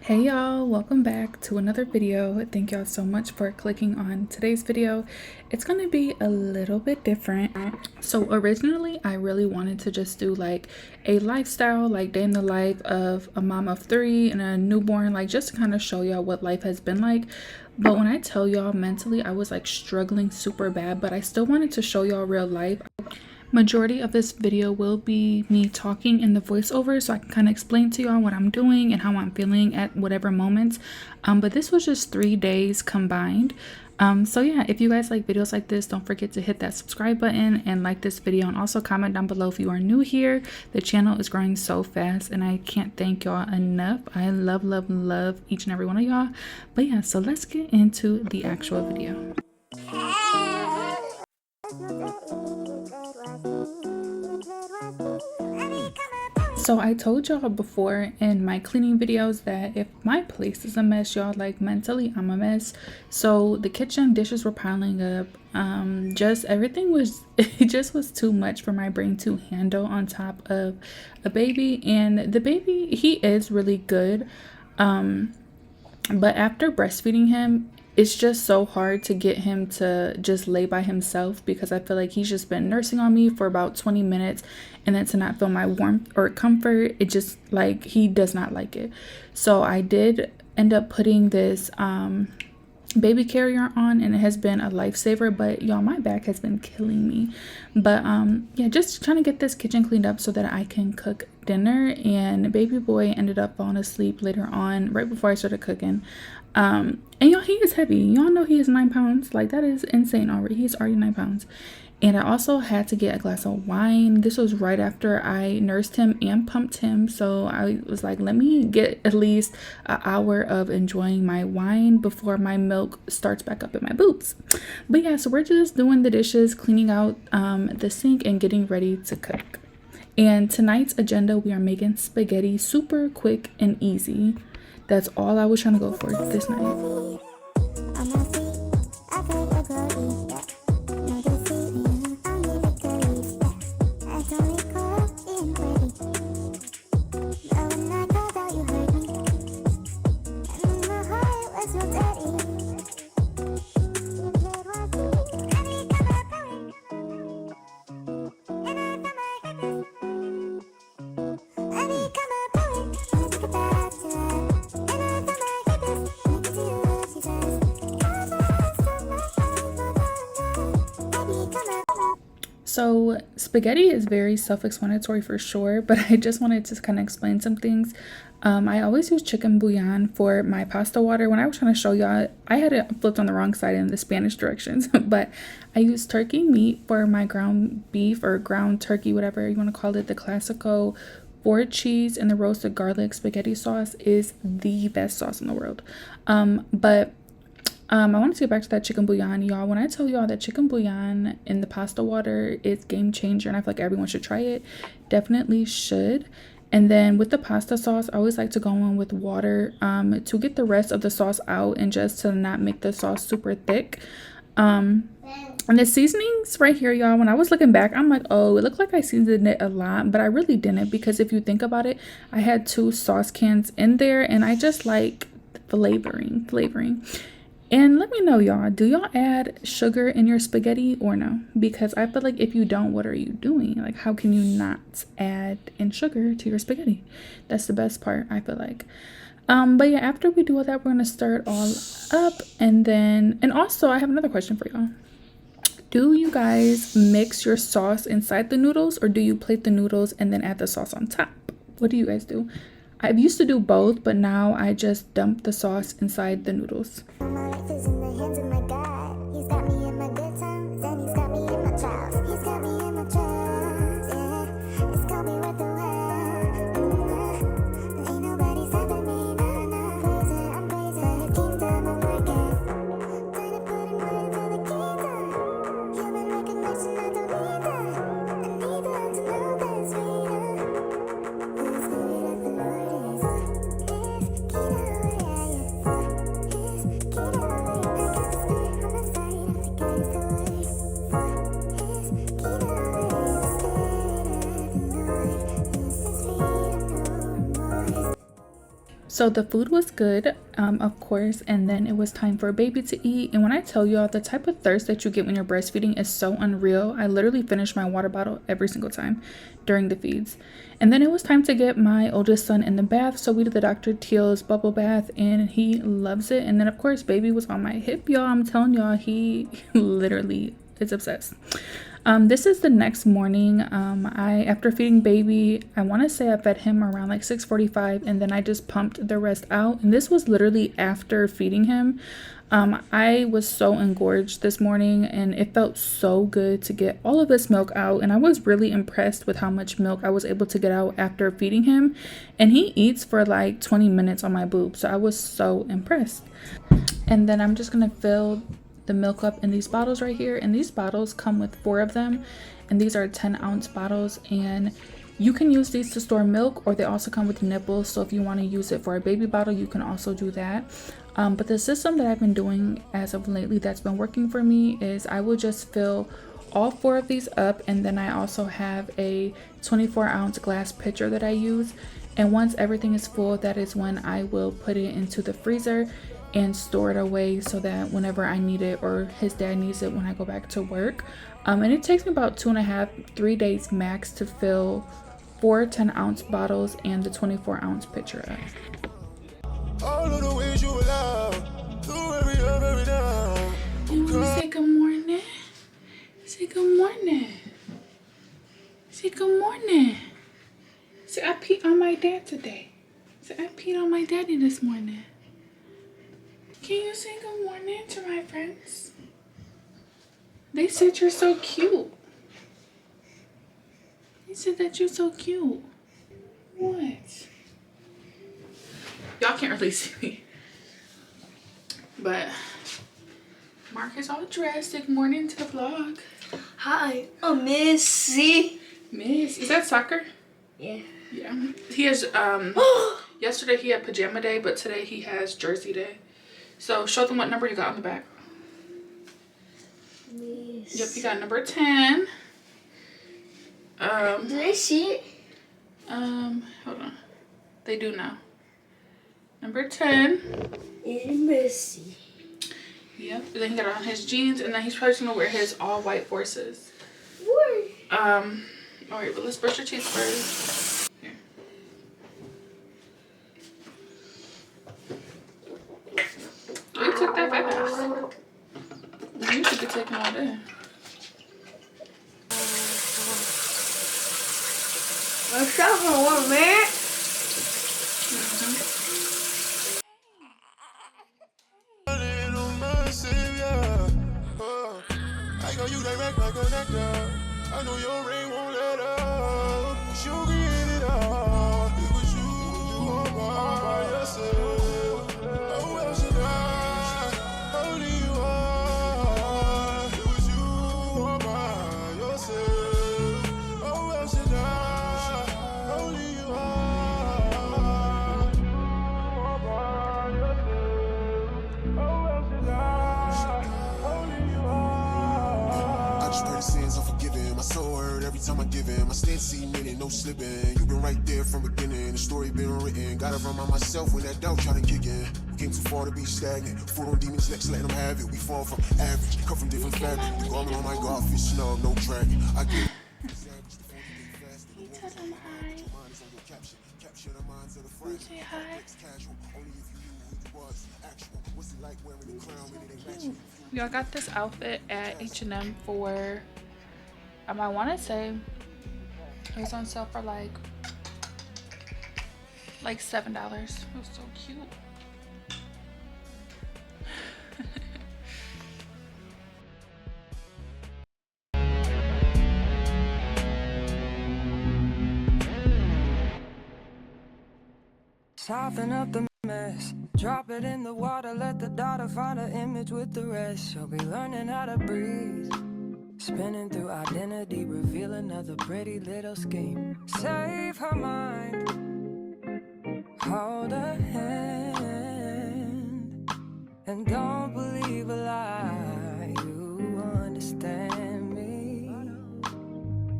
Hey y'all, welcome back to another video. Thank y'all so much for clicking on today's video. It's gonna be a little bit different. So originally I really wanted to just do like a lifestyle, like day in the life of a mom of 3 and a newborn, like just to kind of show y'all what life has been like. But when I tell y'all, mentally I was like struggling super bad, but I still wanted to show y'all real life. Majority of this video will be me talking in the voiceover, so I can kind of explain to y'all what I'm doing and how I'm feeling at whatever moments. But this was just 3 days combined. So yeah, if you guys like videos like this, don't forget to hit that subscribe button and like this video, and also comment down below if you are new here. The channel is growing so fast and I can't thank y'all enough. I love each and every one of y'all. But yeah, so let's get into the actual video. So I told y'all before in my cleaning videos that if my place is a mess, y'all, like mentally I'm a mess. So the kitchen dishes were piling up. Just everything was, it just was too much for my brain to handle, on top of a baby. And the baby, he is really good. But after breastfeeding him, it's just so hard to get him to just lay by himself, because I feel like he's just been nursing on me for about 20 minutes, and then to not feel my warmth or comfort, it just, like, he does not like it. So I did end up putting this baby carrier on, and it has been a lifesaver. But y'all, my back has been killing me. But yeah, just trying to get this kitchen cleaned up so that I can cook dinner. And baby boy ended up falling asleep later on, right before I started cooking. And y'all, he is heavy. Y'all know he is 9 pounds. Like, that is insane already. He's already 9 pounds. And I also had to get a glass of wine. This was right after I nursed him and pumped him. So I was like, let me get at least an hour of enjoying my wine before my milk starts back up in my boobs. But yeah, so we're just doing the dishes, cleaning out the sink, and getting ready to cook. And tonight's agenda, we are making spaghetti, super quick and easy. That's all I was trying to go for this night. So spaghetti is very self-explanatory for sure, but I just wanted to kind of explain some things. I always use chicken bouillon for my pasta water. When I was trying to show y'all, I had it flipped on the wrong side in the Spanish directions, but I use turkey meat for my ground beef, or ground turkey, whatever you want to call it. The Classico 4 cheese and the roasted garlic spaghetti sauce is the best sauce in the world. I wanted to get back to that chicken bouillon, y'all. When I tell y'all that chicken bouillon in the pasta water is game changer, and I feel like everyone should try it, definitely should. And then with the pasta sauce, I always like to go in with water to get the rest of the sauce out, and just to not make the sauce super thick. And the seasonings right here, y'all, when I was looking back, I'm like, oh, it looked like I seasoned it a lot, but I really didn't, because if you think about it, I had 2 sauce cans in there, and I just like flavoring. And let me know, y'all, do y'all add sugar in your spaghetti or no? Because I feel like if you don't, what are you doing? Like, how can you not add in sugar to your spaghetti? That's the best part, I feel like. But yeah, after we do all that, we're gonna stir it all up. And also I have another question for y'all. Do you guys mix your sauce inside the noodles, or do you plate the noodles and then add the sauce on top? What do you guys do? I used to do both, but now I just dump the sauce inside the noodles. So the food was good, of course, and then it was time for baby to eat. And when I tell y'all, the type of thirst that you get when you're breastfeeding is so unreal. I literally finish my water bottle every single time during the feeds. And then it was time to get my oldest son in the bath. So we did the Dr. Teal's bubble bath and he loves it. And then of course, baby was on my hip, y'all. I'm telling y'all, he literally is obsessed. This is the next morning. After feeding baby, I want to say I fed him around like 6:45, and then I just pumped the rest out. And this was literally after feeding him. I was so engorged this morning, and it felt so good to get all of this milk out. And I was really impressed with how much milk I was able to get out after feeding him. And he eats for like 20 minutes on my boob, so I was so impressed. And then I'm just gonna fill the milk up in these bottles right here, and these bottles come with 4 of them, and these are 10-ounce bottles, and you can use these to store milk, or they also come with nipples. So if you want to use it for a baby bottle, you can also do that. But the system that I've been doing as of lately that's been working for me is I will just fill all 4 of these up, and then I also have a 24-ounce glass pitcher that I use. And once everything is full, that is when I will put it into the freezer and store it away so that whenever I need it or his dad needs it when I go back to work. And it takes me about 2.5-3 days max to fill 4 10-ounce bottles and the 24-ounce pitcher up. All of the ways you allow, you want to say good morning? Say good morning. Say good morning. Say I peed on my dad today. Say I peed on my daddy this morning. Can you say good morning to my friends? They said you're so cute. They said that you're so cute. What? Y'all can't really see me. But Mark is all dressed. Good morning to the vlog. Hi, I'm Missy. Miss, is that soccer? Yeah. Yeah. He has, yesterday he had pajama day, but today he has jersey day. So show them what number you got on the back. Miss. Yep, you got number 10. Do they see it? Hold on. They do now. Number 10. It's Missy. Yep. Then he got on his jeans, and then he's probably gonna wear his all white forces. What? Alright, but let's brush your teeth first. Here. Oh, you took that fast. You should be taking all day. I'm shopping for 1 minute. I know you direct like a nectar. I know your ring won't let up. You get it all. It was you all by yourself. Oh, well, should I? Only you are. It was you all by yourself. Oh, well, should I? Only you are. All by yourself. Oh, well, should I? Only you are. I just pray the sins unforgiven. My soul hurt every time I give in. My stance see minute, no slipping. You've been right there from beginning. The story been written. Gotta remind myself when that doubt try to kick in. We came too far to be stagnant. Foot on demons next, letting them have it. We fall from average, come from different fabric. The garment on my God, fish snub, no dragon. I get Tell them hi. Say hi. Y'all got this outfit at H&M for, I want to say it was on sale for like $7. It was so cute. Soften up the mess, drop it in the water, let the daughter find her image with the rest. She'll be learning how to breathe, spinning through identity, reveal another pretty little scheme. Save her mind, hold her hand, and don't believe a lie, you understand me.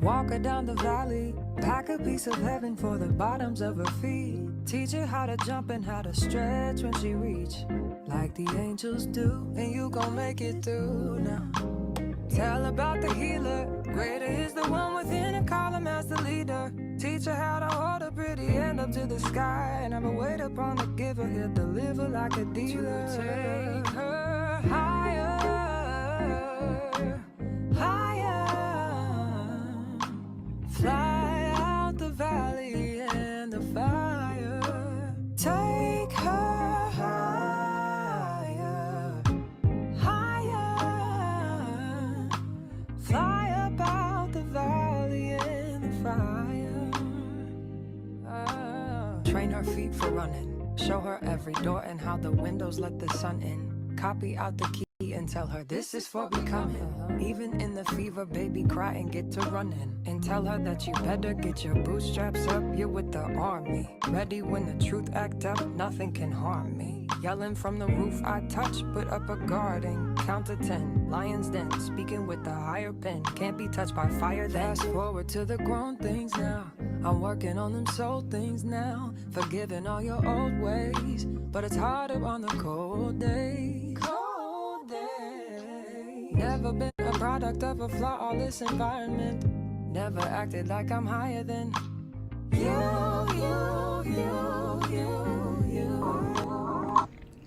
Walk her down the valley, Pack a piece of heaven for the bottoms of her feet. Teach her how to jump and how to stretch when she reach, like the angels do, and you gon' make it through now. Tell about the healer. Greater is the one within and call him as the leader. Teach her how to hold a pretty hand up to the sky. Never wait upon the giver, he'll deliver like a dealer. To take her higher, higher. Fly out the valley and the fire. Take her higher, higher. Fly up out the valley and the fire. Train her feet for running. Show her every door and how the windows let the sun in. Copy out the key and tell her this is for becoming. Even in the fever, baby, cry and get to running. And tell her that you better get your bootstraps up. You're with the army, ready when the truth act up. Nothing can harm me. Yelling from the roof I touch, put up a guard and count to 10. Lion's den, speaking with the higher pen. Can't be touched by fire then. Fast forward to the grown things now. I'm working on them soul things now. Forgiving all your old ways, but it's harder on the cold days. Cold days. Never been a product of a flawless environment. Never acted like I'm higher than you.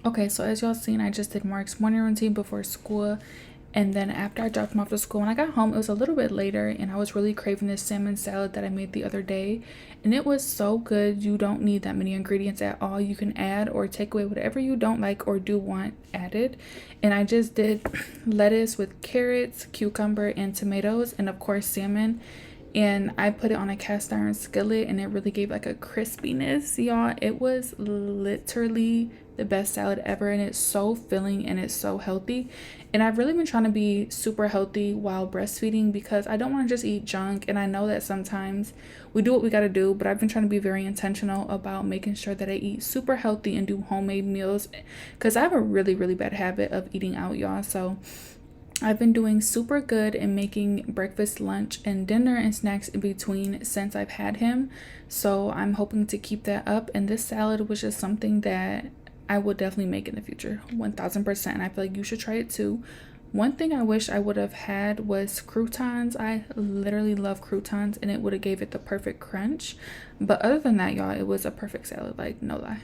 Okay, so as y'all seen, I just did Mark's morning routine before school, and then after I dropped him off to school, when I got home, it was a little bit later, and I was really craving this salmon salad that I made the other day, and it was so good. You don't need that many ingredients at all. You can add or take away whatever you don't like or do want added, and I just did lettuce with carrots, cucumber, and tomatoes, and of course salmon. And I put it on a cast iron skillet, and it really gave like a crispiness, y'all. It was literally the best salad ever, and it's so filling and it's so healthy. And I've really been trying to be super healthy while breastfeeding because I don't want to just eat junk. And I know that sometimes we do what we got to do, but I've been trying to be very intentional about making sure that I eat super healthy and do homemade meals because I have a really bad habit of eating out, y'all. So I've been doing super good in making breakfast, lunch, and dinner and snacks in between since I've had him. So I'm hoping to keep that up. And this salad was just something that I will definitely make in the future, 1000%. And I feel like you should try it too. One thing I wish I would have had was croutons. I literally love croutons, and it would have gave it the perfect crunch. But other than that, y'all, it was a perfect salad, like no lie.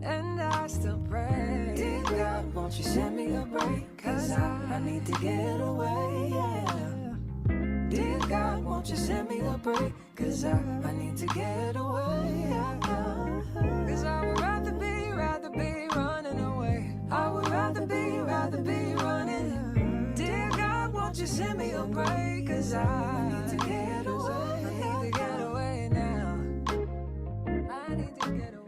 And I still pray, dear God, won't you send me a break? Cause I need to get away, yeah. Dear God, won't you send me a break? Cause I need to get away, yeah. Cause I would rather be running away. I would rather be running. Dear God, won't you send me a break? Cause I need to get away. I need to get away now. I need to get away.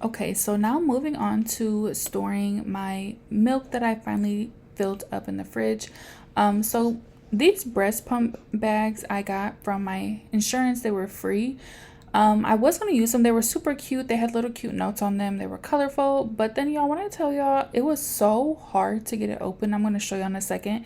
Okay, so now moving on to storing my milk that I finally filled up in the fridge. So these breast pump bags I got from my insurance, they were free. I was going to use them. They were super cute. They had little cute notes on them. They were colorful. But then, y'all, when I tell y'all, it was so hard to get it open. I'm going to show you in a second.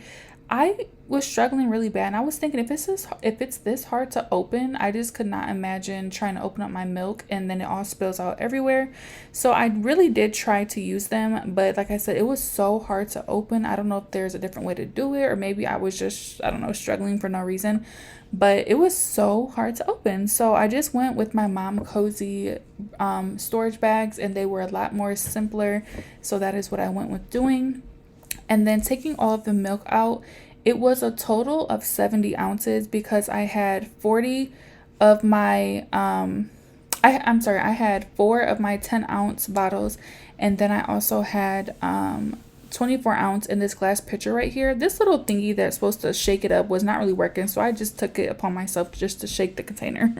I was struggling really bad, and I was thinking if it's this hard to open, I just could not imagine trying to open up my milk and then it all spills out everywhere. So I really did try to use them, but like I said, it was so hard to open. I don't know if there's a different way to do it, or maybe I was just, I don't know, struggling for no reason, but it was so hard to open. So I just went with my Mom Cozy storage bags, and they were a lot more simpler. So that is what I went with doing. And then taking all of the milk out, It was a total of 70 ounces because I had 40 of my I had 4 of my 10-ounce bottles, and then I also had 24 ounce in this glass pitcher right here. This little thingy that's supposed to shake it up was not really working, so I just took it upon myself just to shake the container.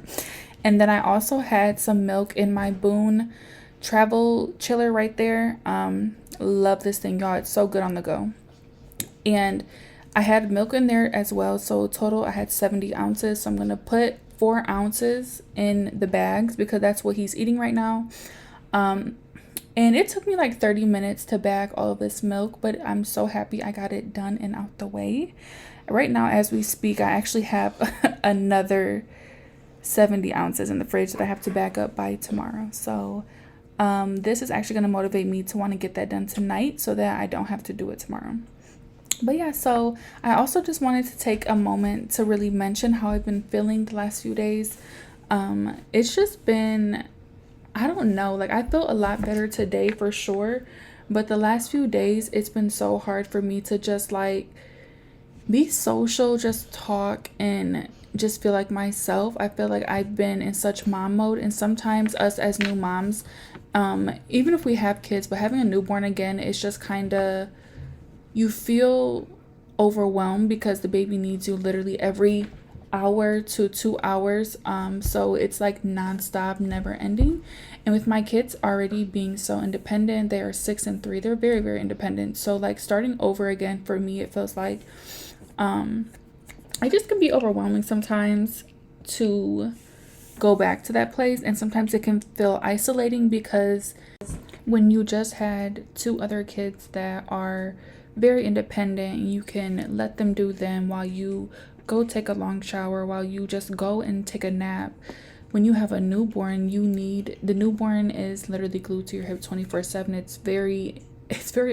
And then I also had some milk in my Boone travel chiller right there. Love this thing, y'all. It's so good on the go. And I had milk in there as well, so total I had 70 ounces. So I'm gonna put 4 ounces in the bags because that's what he's eating right now. And it took me like 30 minutes to bag all of this milk, but I'm so happy I got it done and out the way. Right now, as we speak, I actually have another 70 ounces in the fridge that I have to back up by tomorrow. So this is actually going to motivate me to want to get that done tonight so that I don't have to do it tomorrow. But yeah, so I also just wanted to take a moment to really mention how I've been feeling the last few days. It's just been, I don't know, like I feel a lot better today for sure, but the last few days it's been so hard for me to just like be social, just talk and just feel like myself. I feel like I've been in such mom mode, and sometimes us as new moms, even if we have kids, but having a newborn again, it's just kind of, you feel overwhelmed because the baby needs you literally every hour to 2 hours. So it's like nonstop, never ending. And with my kids already being so independent, they are 6 and 3, they're very, very independent. So like starting over again for me, it feels like I just can be overwhelming sometimes to go back to that place, and sometimes it can feel isolating because when you just had 2 other kids that are very independent, you can let them do them while you go take a long shower, while you just go and take a nap. When you have a newborn, the newborn is literally glued to your hip 24/7. It's very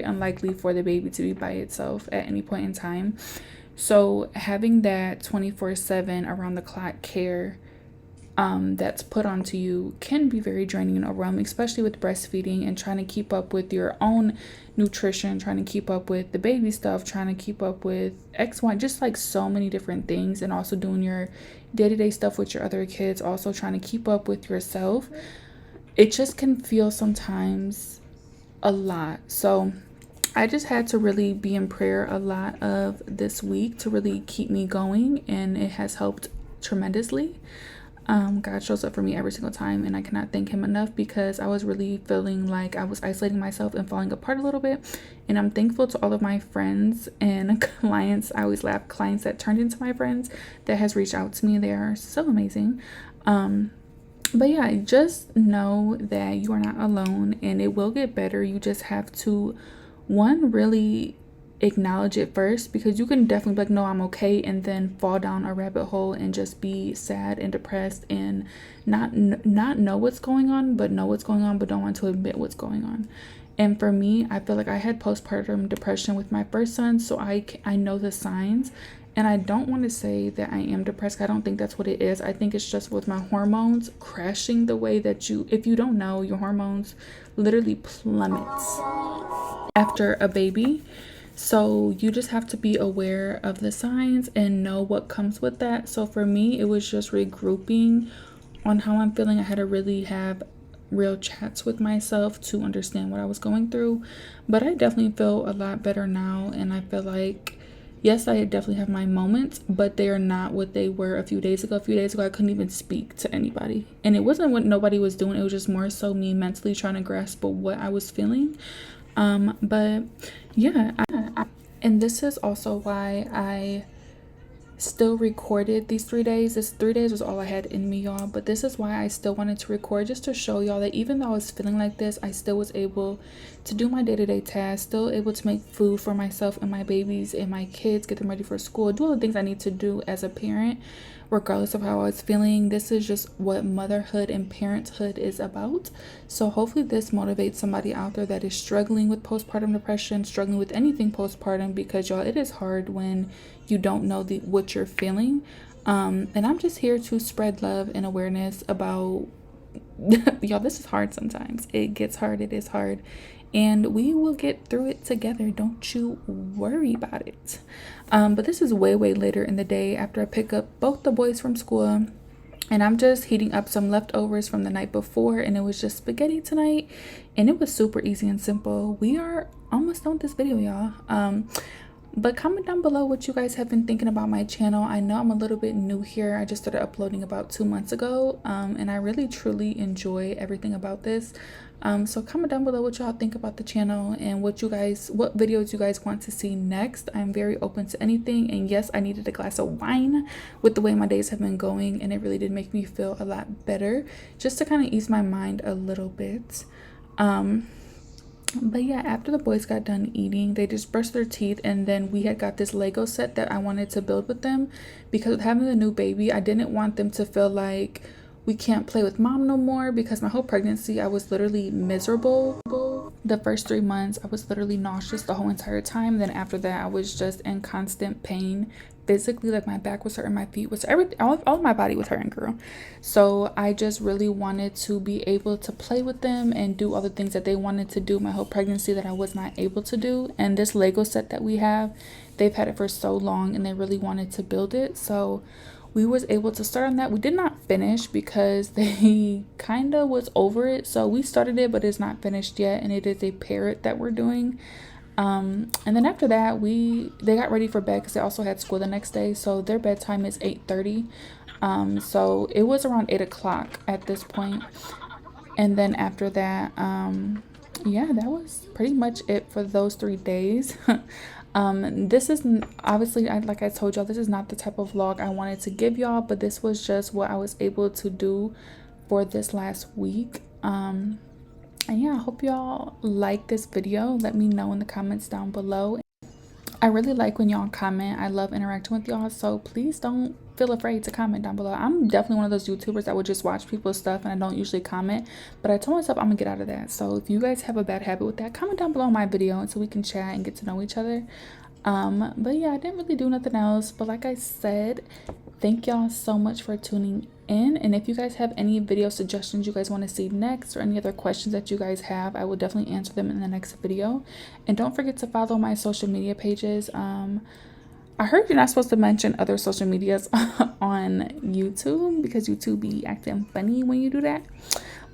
unlikely for the baby to be by itself at any point in time. So having that 24/7 around the clock care that's put onto you can be very draining and overwhelming, especially with breastfeeding and trying to keep up with your own nutrition, trying to keep up with the baby stuff, trying to keep up with X, Y, just like so many different things, and also doing your day-to-day stuff with your other kids, also trying to keep up with yourself. It just can feel sometimes a lot. So I just had to really be in prayer a lot of this week to really keep me going, and it has helped tremendously. God shows up for me every single time, and I cannot thank him enough because I was really feeling like I was isolating myself and falling apart a little bit. And I'm thankful to all of my friends and clients. I always laugh, clients that turned into my friends that has reached out to me. They are so amazing. But yeah, just know that you are not alone and it will get better. You just have to, one, really acknowledge it first, because you can definitely be like, no, I'm okay, and then fall down a rabbit hole and just be sad and depressed and not know what's going on, but know what's going on, but don't want to admit what's going on. And for me, I feel like I had postpartum depression with my first son, so I know the signs. And I don't want to say that I am depressed. I don't think that's what it is. I think it's just with my hormones crashing the way that if you don't know, your hormones literally plummets after a baby. So you just have to be aware of the signs and know what comes with that. So for me, it was just regrouping on how I'm feeling. I had to really have real chats with myself to understand what I was going through. But I definitely feel a lot better now. And I feel like, yes, I definitely have my moments, but they are not what they were a few days ago. A few days ago, I couldn't even speak to anybody. And it wasn't what nobody was doing. It was just more so me mentally trying to grasp what I was feeling. But yeah, and this is also why I still recorded these 3 days. This 3 days was all I had in me, y'all. But this is why I still wanted to record, just to show y'all that even though I was feeling like this, I still was able to do my day-to-day tasks, still able to make food for myself and my babies and my kids, get them ready for school, do all the things I need to do as a parent, regardless of how I was feeling. This is just what motherhood and parenthood is about. So hopefully this motivates somebody out there that is struggling with postpartum depression, struggling with anything postpartum, because y'all, it is hard when you don't know what you're feeling. And I'm just here to spread love and awareness about y'all, this is hard sometimes. It gets hard. It is hard. And we will get through it together. Don't you worry about it. But this is way, way later in the day after I pick up both the boys from school. And I'm just heating up some leftovers from the night before. And it was just spaghetti tonight. And it was super easy and simple. We are almost done with this video, y'all. But comment down below what you guys have been thinking about my channel. I know I'm a little bit new here. I just started uploading about 2 months ago. And I really truly enjoy everything about this. So comment down below what y'all think about the channel and what videos you guys want to see next. I'm very open to anything. And yes, I needed a glass of wine with the way my days have been going, and it really did make me feel a lot better, just to kind of ease my mind a little bit. But yeah, after the boys got done eating, they just brushed their teeth, and then we had got this Lego set that I wanted to build with them, because with having a new baby, I didn't want them to feel like we can't play with mom no more, because my whole pregnancy I was literally miserable. The first 3 months I was literally nauseous the whole entire time. Then after that I was just in constant pain physically. Like my back was hurting, my feet was all of my body was hurting, girl. So I just really wanted to be able to play with them and do all the things that they wanted to do my whole pregnancy that I was not able to do. And this Lego set that we have, they've had it for so long and they really wanted to build it, so we was able to start on that. We did not finish because they kind of was over it, so we started it, but it's not finished yet. And it is a parrot that we're doing. And then after that they got ready for bed because they also had school the next day, so their bedtime is 8:30. So it was around 8 o'clock at this point. And then after that, yeah, that was pretty much it for those 3 days. This is obviously, like I told y'all, this is not the type of vlog I wanted to give y'all, but this was just what I was able to do for this last week. And yeah, I hope y'all like this video. Let me know in the comments down below. I really like when y'all comment. I love interacting with y'all, so please don't feel afraid to comment down below. I'm definitely one of those YouTubers that would just watch people's stuff and I don't usually comment, but I told myself I'm gonna get out of that. So if you guys have a bad habit with that, comment down below my video so we can chat and get to know each other. But yeah, I didn't really do nothing else, but like I said, thank y'all so much for tuning in. And if you guys have any video suggestions you guys want to see next, or any other questions that you guys have, I will definitely answer them in the next video. And don't forget to follow my social media pages. I heard you're not supposed to mention other social medias on YouTube because YouTube be acting funny when you do that.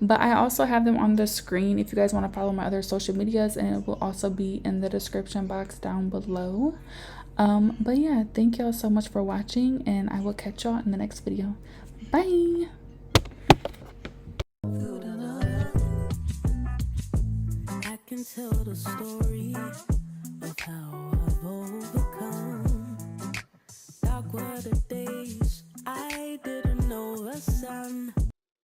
But I also have them on the screen if you guys want to follow my other social medias, and it will also be in the description box down below. But yeah, thank y'all so much for watching, and I will catch y'all in the next video. Bye. I can tell the story of how I've overcome dark weather